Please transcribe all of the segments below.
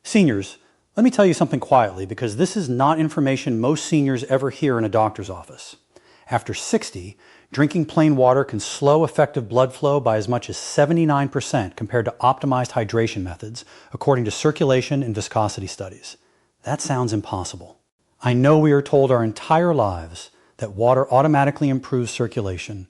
Seniors, let me tell you something quietly because this is not information most seniors ever hear in a doctor's office. After 60, drinking plain water can slow effective blood flow by as much as 79% compared to optimized hydration methods, according to circulation and viscosity studies. That sounds impossible. I know we are told our entire lives that water automatically improves circulation,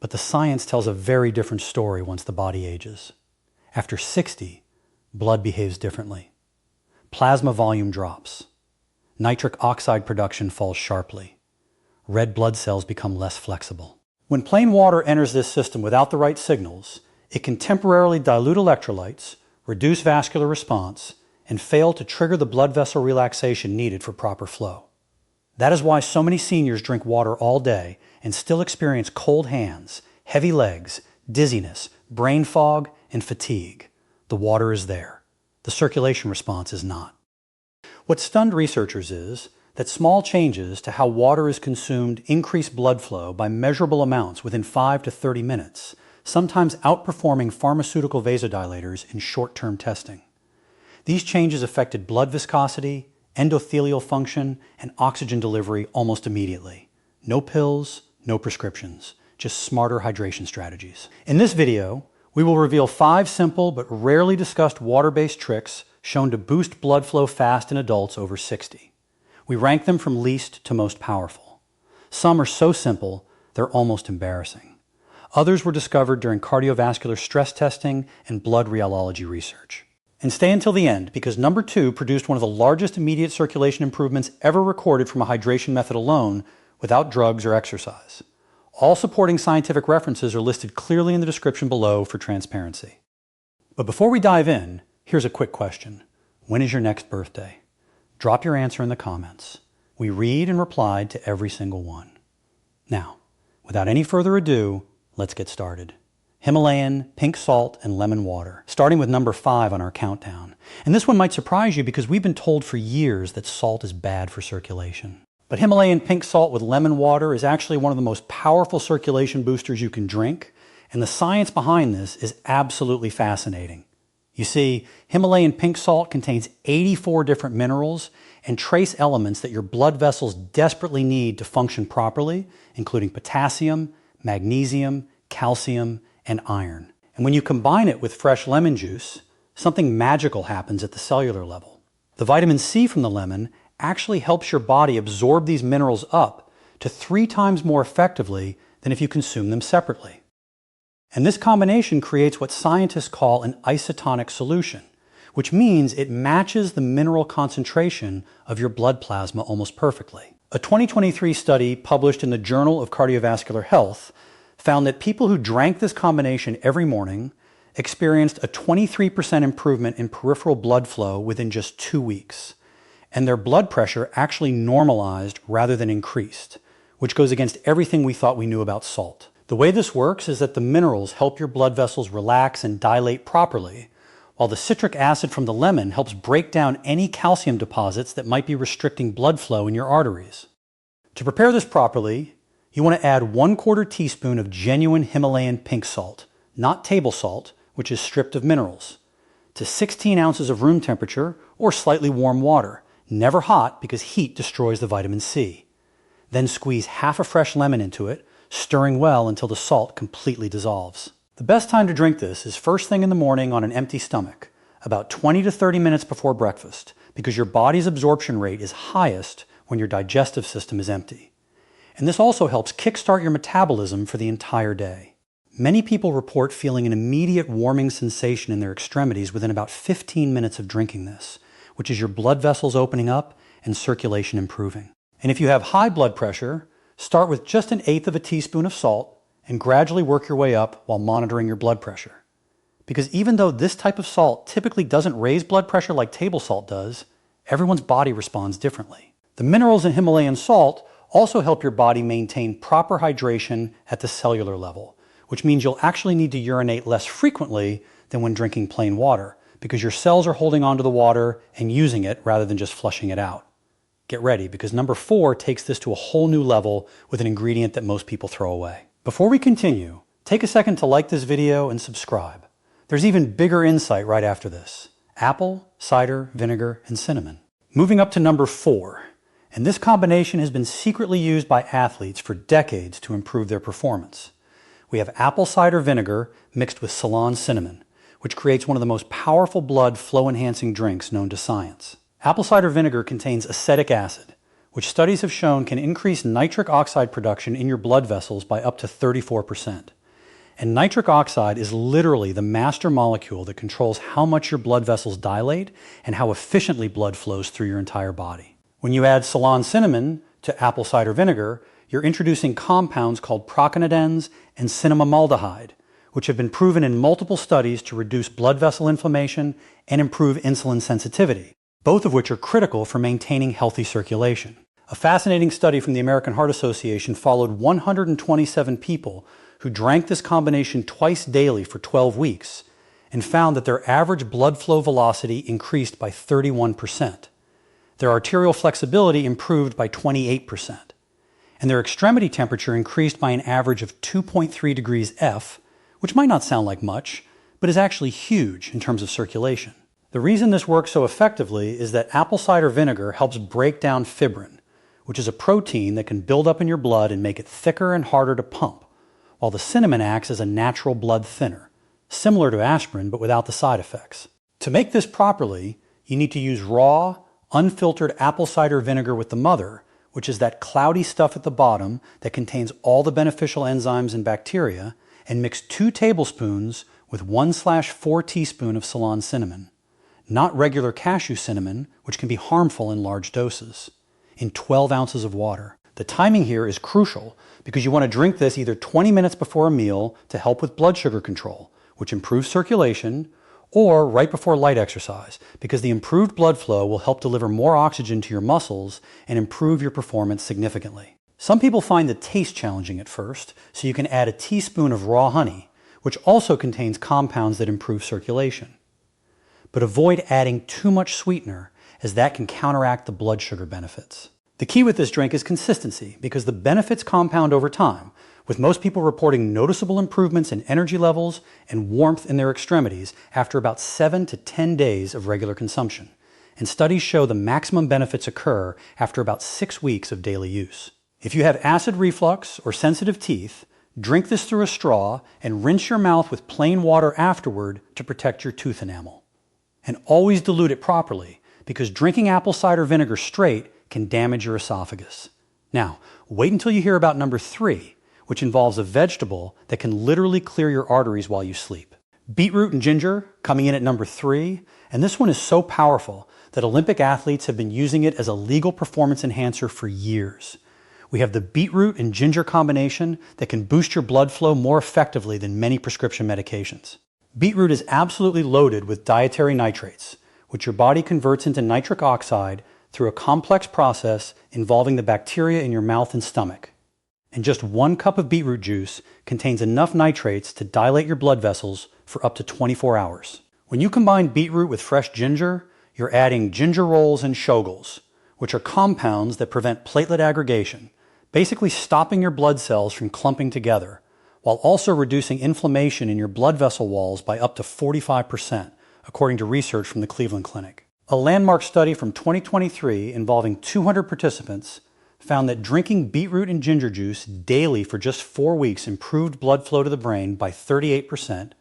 but the science tells a very different story once the body ages. After 60, blood behaves differently. Plasma volume drops. Nitric oxide production falls sharply. Red blood cells become less flexible. When plain water enters this system without the right signals, it can temporarily dilute electrolytes, reduce vascular response, and fail to trigger the blood vessel relaxation needed for proper flow. That is why so many seniors drink water all day and still experience cold hands, heavy legs, dizziness, brain fog, and fatigue. The water is there. The circulation response is not. What stunned researchers is that small changes to how water is consumed increase blood flow by measurable amounts within 5 to 30 minutes, sometimes outperforming pharmaceutical vasodilators in short-term testing. These changes affected blood viscosity, endothelial function, and oxygen delivery almost immediately. No pills, no prescriptions, just smarter hydration strategies. In this video, we will reveal 5 simple but rarely discussed water-based tricks shown to boost blood flow fast in adults over 60. We rank them from least to most powerful. Some are so simple, they're almost embarrassing. Others were discovered during cardiovascular stress testing and blood rheology research. And stay until the end, because number 2 produced one of the largest immediate circulation improvements ever recorded from a hydration method alone without drugs or exercise. All supporting scientific references are listed clearly in the description below for transparency. But before we dive in, here's a quick question. When is your next birthday? Drop your answer in the comments. We read and reply to every single one. Now, without any further ado, let's get started. Himalayan, pink salt, and lemon water, starting with number 5 on our countdown. And this one might surprise you because we've been told for years that salt is bad for circulation. But Himalayan pink salt with lemon water is actually one of the most powerful circulation boosters you can drink, and the science behind this is absolutely fascinating. You see, Himalayan pink salt contains 84 different minerals and trace elements that your blood vessels desperately need to function properly, including potassium, magnesium, calcium, and iron. And when you combine it with fresh lemon juice, something magical happens at the cellular level. The vitamin C from the lemon actually helps your body absorb these minerals up to 3 times more effectively than if you consume them separately. And this combination creates what scientists call an isotonic solution, which means it matches the mineral concentration of your blood plasma almost perfectly. A 2023 study published in the Journal of Cardiovascular Health found that people who drank this combination every morning experienced a 23% improvement in peripheral blood flow within just 2 weeks. And their blood pressure actually normalized rather than increased, which goes against everything we thought we knew about salt. The way this works is that the minerals help your blood vessels relax and dilate properly, while the citric acid from the lemon helps break down any calcium deposits that might be restricting blood flow in your arteries. To prepare this properly, you want to add 1/4 teaspoon of genuine Himalayan pink salt, not table salt, which is stripped of minerals, to 16 ounces of room temperature or slightly warm water, never hot because heat destroys the vitamin C. Then squeeze half a fresh lemon into it, stirring well until the salt completely dissolves. The best time to drink this is first thing in the morning on an empty stomach, about 20 to 30 minutes before breakfast, because your body's absorption rate is highest when your digestive system is empty. And this also helps kickstart your metabolism for the entire day. Many people report feeling an immediate warming sensation in their extremities within about 15 minutes of drinking this, which is your blood vessels opening up and circulation improving. And if you have high blood pressure, start with just 1/8 of a teaspoon of salt and gradually work your way up while monitoring your blood pressure. Because even though this type of salt typically doesn't raise blood pressure like table salt does, everyone's body responds differently. The minerals in Himalayan salt also help your body maintain proper hydration at the cellular level, which means you'll actually need to urinate less frequently than when drinking plain water, because your cells are holding onto the water and using it rather than just flushing it out. Get ready, because number 4 takes this to a whole new level with an ingredient that most people throw away. Before we continue, take a second to like this video and subscribe. There's even bigger insight right after this. Apple, cider, vinegar, and cinnamon. Moving up to number 4, and this combination has been secretly used by athletes for decades to improve their performance. We have apple cider vinegar mixed with Ceylon cinnamon, which creates one of the most powerful blood flow-enhancing drinks known to science. Apple cider vinegar contains acetic acid, which studies have shown can increase nitric oxide production in your blood vessels by up to 34%. And nitric oxide is literally the master molecule that controls how much your blood vessels dilate and how efficiently blood flows through your entire body. When you add Ceylon cinnamon to apple cider vinegar, you're introducing compounds called procanidins and cinnamaldehyde, which have been proven in multiple studies to reduce blood vessel inflammation and improve insulin sensitivity, both of which are critical for maintaining healthy circulation. A fascinating study from the American Heart Association followed 127 people who drank this combination twice daily for 12 weeks and found that their average blood flow velocity increased by 31%. Their arterial flexibility improved by 28%, and their extremity temperature increased by an average of 2.3 degrees F, which might not sound like much, but is actually huge in terms of circulation. The reason this works so effectively is that apple cider vinegar helps break down fibrin, which is a protein that can build up in your blood and make it thicker and harder to pump, while the cinnamon acts as a natural blood thinner, similar to aspirin but without the side effects. To make this properly, you need to use raw, unfiltered apple cider vinegar with the mother, which is that cloudy stuff at the bottom that contains all the beneficial enzymes and bacteria, and mix 2 tablespoons with 1/4 teaspoon of Ceylon cinnamon, not regular cashew cinnamon, which can be harmful in large doses, in 12 ounces of water. The timing here is crucial because you want to drink this either 20 minutes before a meal to help with blood sugar control, which improves circulation, or right before light exercise, because the improved blood flow will help deliver more oxygen to your muscles and improve your performance significantly. Some people find the taste challenging at first, so you can add a teaspoon of raw honey, which also contains compounds that improve circulation. But avoid adding too much sweetener, as that can counteract the blood sugar benefits. The key with this drink is consistency, because the benefits compound over time, with most people reporting noticeable improvements in energy levels and warmth in their extremities after about 7 to 10 days of regular consumption. And studies show the maximum benefits occur after about 6 weeks of daily use. If you have acid reflux or sensitive teeth, drink this through a straw and rinse your mouth with plain water afterward to protect your tooth enamel. And always dilute it properly, because drinking apple cider vinegar straight can damage your esophagus. Now, wait until you hear about number 3, which involves a vegetable that can literally clear your arteries while you sleep. Beetroot and ginger coming in at number 3, and this one is so powerful that Olympic athletes have been using it as a legal performance enhancer for years. We have the beetroot and ginger combination that can boost your blood flow more effectively than many prescription medications. Beetroot is absolutely loaded with dietary nitrates, which your body converts into nitric oxide through a complex process involving the bacteria in your mouth and stomach. And just 1 cup of beetroot juice contains enough nitrates to dilate your blood vessels for up to 24 hours. When you combine beetroot with fresh ginger, you're adding ginger rolls and shogels, which are compounds that prevent platelet aggregation, basically stopping your blood cells from clumping together, while also reducing inflammation in your blood vessel walls by up to 45%, according to research from the Cleveland Clinic. A landmark study from 2023 involving 200 participants found that drinking beetroot and ginger juice daily for just 4 weeks improved blood flow to the brain by 38%,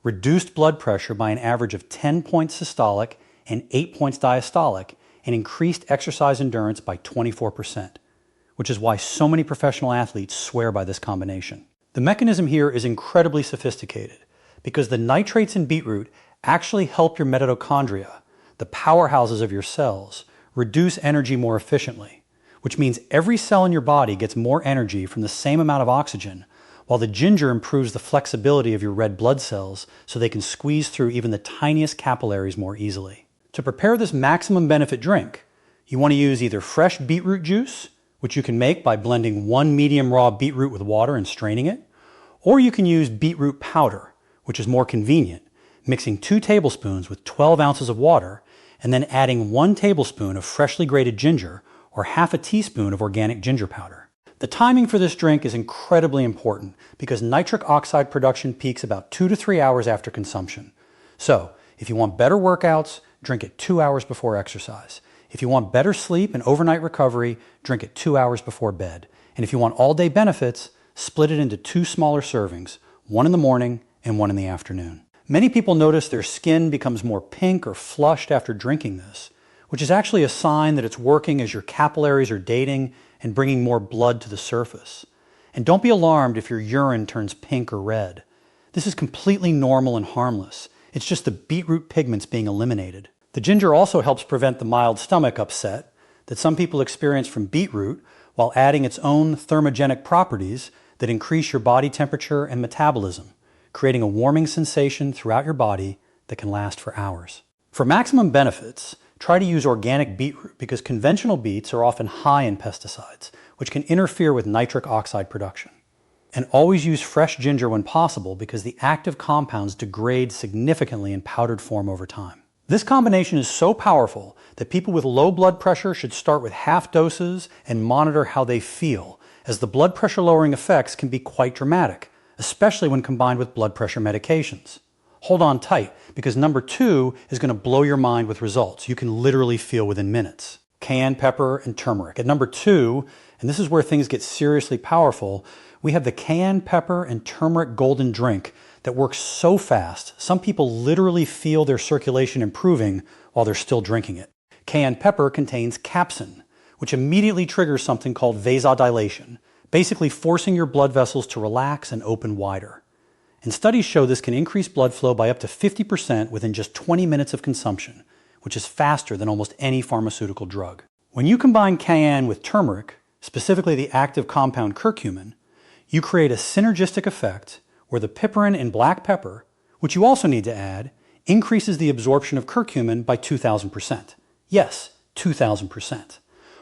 reduced blood pressure by an average of 10 points systolic and 8 points diastolic, and increased exercise endurance by 24%, which is why so many professional athletes swear by this combination. The mechanism here is incredibly sophisticated because the nitrates in beetroot actually help your mitochondria, the powerhouses of your cells, reduce energy more efficiently, which means every cell in your body gets more energy from the same amount of oxygen, while the ginger improves the flexibility of your red blood cells so they can squeeze through even the tiniest capillaries more easily. To prepare this maximum benefit drink, you want to use either fresh beetroot juice, which you can make by blending 1 medium raw beetroot with water and straining it, or you can use beetroot powder, which is more convenient, mixing 2 tablespoons with 12 ounces of water and then adding 1 tablespoon of freshly grated ginger or half a teaspoon of organic ginger powder. The timing for this drink is incredibly important because nitric oxide production peaks about 2 to 3 hours after consumption. So, if you want better workouts, drink it 2 hours before exercise. If you want better sleep and overnight recovery, drink it 2 hours before bed. And if you want all-day benefits, split it into 2 smaller servings, one in the morning and one in the afternoon. Many people notice their skin becomes more pink or flushed after drinking this, which is actually a sign that it's working as your capillaries are dating and bringing more blood to the surface. And don't be alarmed if your urine turns pink or red. This is completely normal and harmless. It's just the beetroot pigments being eliminated. The ginger also helps prevent the mild stomach upset that some people experience from beetroot while adding its own thermogenic properties that increase your body temperature and metabolism, creating a warming sensation throughout your body that can last for hours. For maximum benefits, try to use organic beetroot because conventional beets are often high in pesticides, which can interfere with nitric oxide production. And always use fresh ginger when possible because the active compounds degrade significantly in powdered form over time. This combination is so powerful that people with low blood pressure should start with half doses and monitor how they feel, as the blood pressure lowering effects can be quite dramatic, especially when combined with blood pressure medications. Hold on tight, because number 2 is going to blow your mind with results you can literally feel within minutes. Cayenne pepper and turmeric. At number 2, and this is where things get seriously powerful, we have the cayenne pepper and turmeric golden drink that works so fast, some people literally feel their circulation improving while they're still drinking it. Cayenne pepper contains capsaicin, which immediately triggers something called vasodilation, basically forcing your blood vessels to relax and open wider. And studies show this can increase blood flow by up to 50% within just 20 minutes of consumption, which is faster than almost any pharmaceutical drug. When you combine cayenne with turmeric, specifically the active compound curcumin, you create a synergistic effect where the piperin in black pepper, which you also need to add, increases the absorption of curcumin by 2,000%. Yes, 2,000%.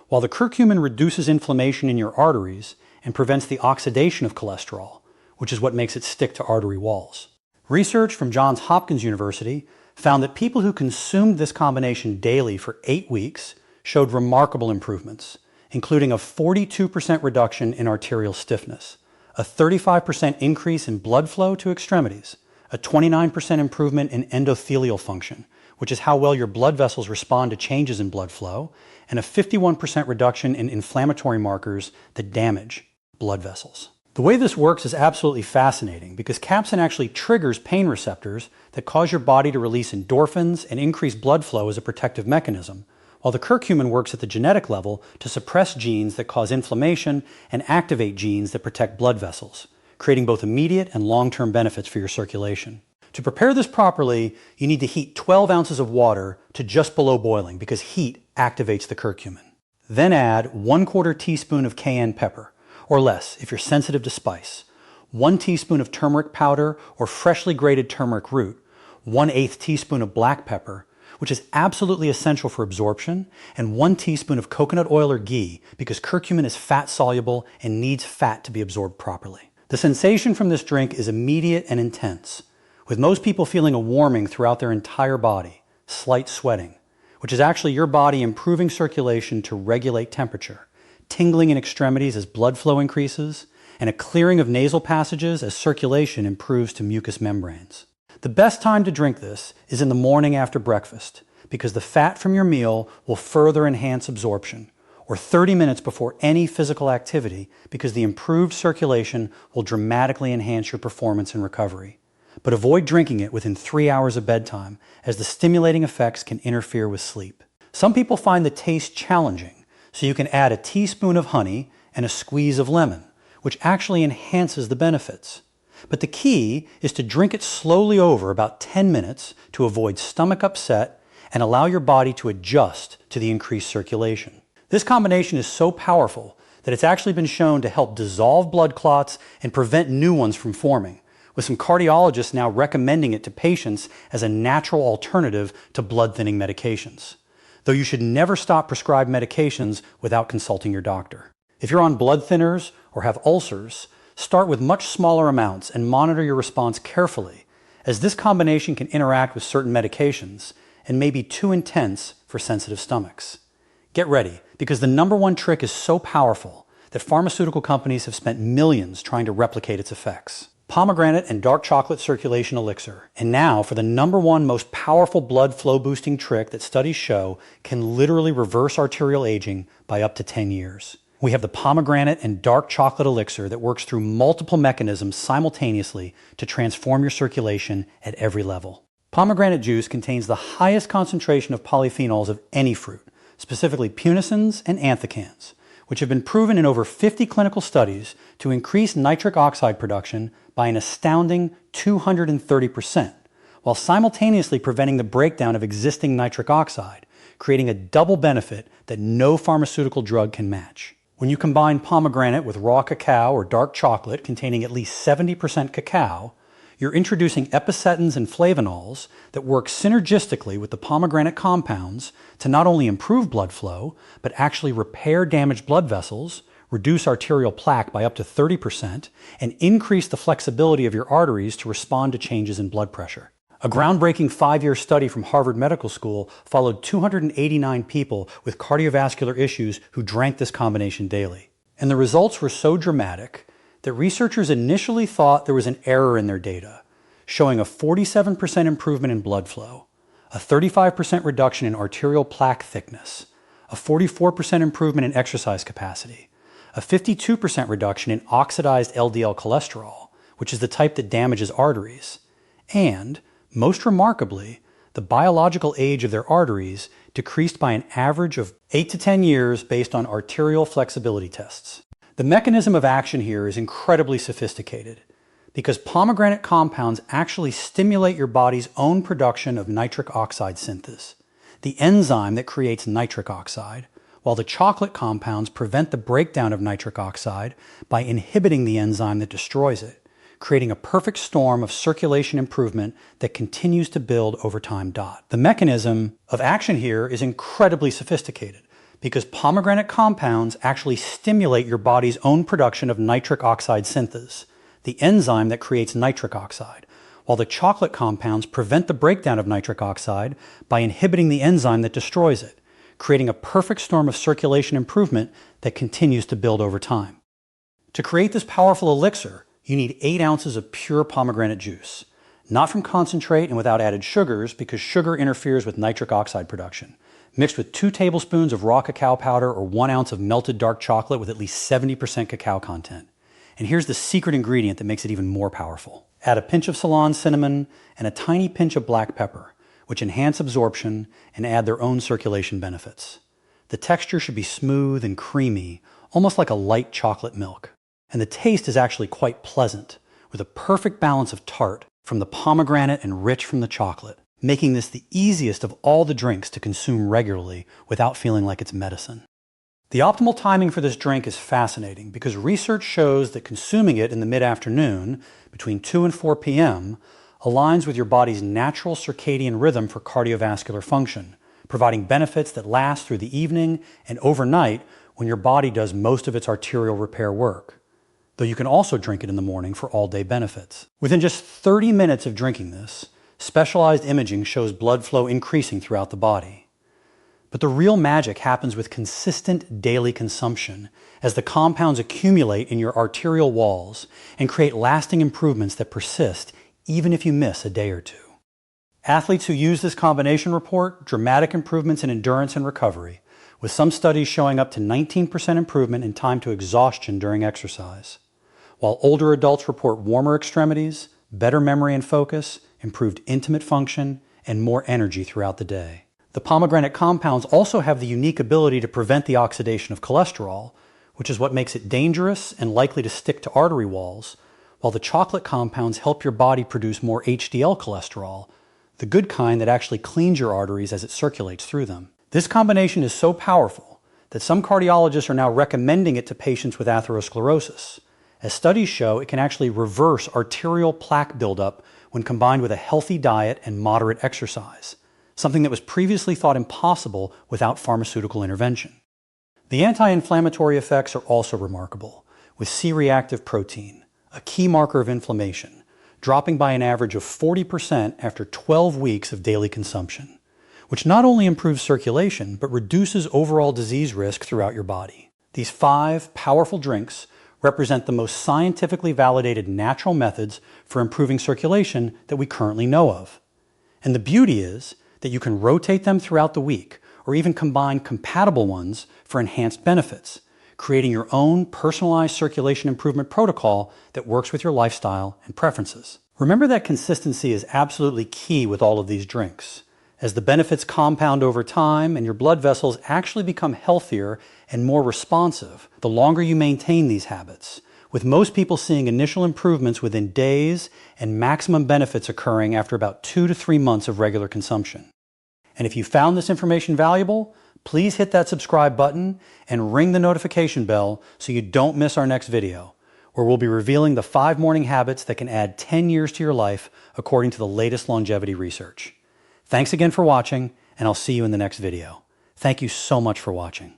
While the curcumin reduces inflammation in your arteries and prevents the oxidation of cholesterol, which is what makes it stick to artery walls. Research from Johns Hopkins University found that people who consumed this combination daily for 8 weeks showed remarkable improvements, including a 42% reduction in arterial stiffness, a 35% increase in blood flow to extremities, a 29% improvement in endothelial function, which is how well your blood vessels respond to changes in blood flow, and a 51% reduction in inflammatory markers that damage blood vessels. The way this works is absolutely fascinating because capsaicin actually triggers pain receptors that cause your body to release endorphins and increase blood flow as a protective mechanism, while the curcumin works at the genetic level to suppress genes that cause inflammation and activate genes that protect blood vessels, creating both immediate and long-term benefits for your circulation. To prepare this properly, you need to heat 12 ounces of water to just below boiling because heat activates the curcumin. Then add 1/4 teaspoon of cayenne pepper, or less if you're sensitive to spice, 1 teaspoon of turmeric powder or freshly grated turmeric root, 1/8 teaspoon of black pepper, which is absolutely essential for absorption, and 1 teaspoon of coconut oil or ghee because curcumin is fat soluble and needs fat to be absorbed properly. The sensation from this drink is immediate and intense, with most people feeling a warming throughout their entire body, slight sweating, which is actually your body improving circulation to regulate temperature, tingling in extremities as blood flow increases, and a clearing of nasal passages as circulation improves to mucous membranes. The best time to drink this is in the morning after breakfast because the fat from your meal will further enhance absorption, or 30 minutes before any physical activity because the improved circulation will dramatically enhance your performance and recovery. But avoid drinking it within 3 hours of bedtime as the stimulating effects can interfere with sleep. Some people find the taste challenging, so you can add a teaspoon of honey and a squeeze of lemon, which actually enhances the benefits. But the key is to drink it slowly over about 10 minutes to avoid stomach upset and allow your body to adjust to the increased circulation. This combination is so powerful that it's actually been shown to help dissolve blood clots and prevent new ones from forming, with some cardiologists now recommending it to patients as a natural alternative to blood-thinning medications. Though you should never stop prescribed medications without consulting your doctor. If you're on blood thinners or have ulcers, start with much smaller amounts and monitor your response carefully, as this combination can interact with certain medications and may be too intense for sensitive stomachs. Get ready, because the #1 trick is so powerful that pharmaceutical companies have spent millions trying to replicate its effects. Pomegranate and dark chocolate circulation elixir. And now for the #1 most powerful blood flow boosting trick that studies show can literally reverse arterial aging by up to 10 years. We have the pomegranate and dark chocolate elixir that works through multiple mechanisms simultaneously to transform your circulation at every level. Pomegranate juice contains the highest concentration of polyphenols of any fruit, specifically punicins and anthocyanins, which have been proven in over 50 clinical studies to increase nitric oxide production by an astounding 230%, while simultaneously preventing the breakdown of existing nitric oxide, creating a double benefit that no pharmaceutical drug can match. When you combine pomegranate with raw cacao or dark chocolate containing at least 70% cacao, you're introducing epicetins and flavonols that work synergistically with the pomegranate compounds to not only improve blood flow, but actually repair damaged blood vessels, reduce arterial plaque by up to 30%, and increase the flexibility of your arteries to respond to changes in blood pressure. A groundbreaking 5-year study from Harvard Medical School followed 289 people with cardiovascular issues who drank this combination daily. And the results were so dramatic that researchers initially thought there was an error in their data, showing a 47% improvement in blood flow, a 35% reduction in arterial plaque thickness, a 44% improvement in exercise capacity, a 52% reduction in oxidized LDL cholesterol, which is the type that damages arteries, and, most remarkably, the biological age of their arteries decreased by an average of 8 to 10 years based on arterial flexibility tests. The mechanism of action here is incredibly sophisticated because pomegranate compounds actually stimulate your body's own production of nitric oxide synthase, the enzyme that creates nitric oxide, while the chocolate compounds prevent the breakdown of nitric oxide by inhibiting the enzyme that destroys it, creating a perfect storm of circulation improvement that continues to build over time. The mechanism of action here is incredibly sophisticated because pomegranate compounds actually stimulate your body's own production of nitric oxide synthase, the enzyme that creates nitric oxide, while the chocolate compounds prevent the breakdown of nitric oxide by inhibiting the enzyme that destroys it, creating a perfect storm of circulation improvement that continues to build over time. To create this powerful elixir, you need 8 ounces of pure pomegranate juice, not from concentrate and without added sugars because sugar interferes with nitric oxide production, mixed with 2 tablespoons of raw cacao powder or 1 ounce of melted dark chocolate with at least 70% cacao content. And here's the secret ingredient that makes it even more powerful. Add a pinch of Ceylon cinnamon and a tiny pinch of black pepper, which enhance absorption and add their own circulation benefits. The texture should be smooth and creamy, almost like a light chocolate milk. And the taste is actually quite pleasant, with a perfect balance of tart from the pomegranate and rich from the chocolate, making this the easiest of all the drinks to consume regularly without feeling like it's medicine. The optimal timing for this drink is fascinating because research shows that consuming it in the mid-afternoon, between 2 and 4 p.m., aligns with your body's natural circadian rhythm for cardiovascular function, providing benefits that last through the evening and overnight when your body does most of its arterial repair work, though you can also drink it in the morning for all-day benefits. Within just 30 minutes of drinking this, specialized imaging shows blood flow increasing throughout the body. But the real magic happens with consistent daily consumption as the compounds accumulate in your arterial walls and create lasting improvements that persist even if you miss a day or two. Athletes who use this combination report dramatic improvements in endurance and recovery, with some studies showing up to 19% improvement in time to exhaustion during exercise, while older adults report warmer extremities, better memory and focus, improved intimate function, and more energy throughout the day. The pomegranate compounds also have the unique ability to prevent the oxidation of cholesterol, which is what makes it dangerous and likely to stick to artery walls, while the chocolate compounds help your body produce more HDL cholesterol, the good kind that actually cleans your arteries as it circulates through them. This combination is so powerful that some cardiologists are now recommending it to patients with atherosclerosis. As studies show, it can actually reverse arterial plaque buildup when combined with a healthy diet and moderate exercise, something that was previously thought impossible without pharmaceutical intervention. The anti-inflammatory effects are also remarkable, with C-reactive protein, a key marker of inflammation, dropping by an average of 40% after 12 weeks of daily consumption, which not only improves circulation, but reduces overall disease risk throughout your body. These 5 powerful drinks represent the most scientifically validated natural methods for improving circulation that we currently know of. And the beauty is that you can rotate them throughout the week or even combine compatible ones for enhanced benefits, creating your own personalized circulation improvement protocol that works with your lifestyle and preferences. Remember that consistency is absolutely key with all of these drinks. As the benefits compound over time and your blood vessels actually become healthier and more responsive, the longer you maintain these habits, with most people seeing initial improvements within days and maximum benefits occurring after about 2 to 3 months of regular consumption. And if you found this information valuable, please hit that subscribe button and ring the notification bell so you don't miss our next video, where we'll be revealing the 5 morning habits that can add 10 years to your life according to the latest longevity research. Thanks again for watching, and I'll see you in the next video. Thank you so much for watching.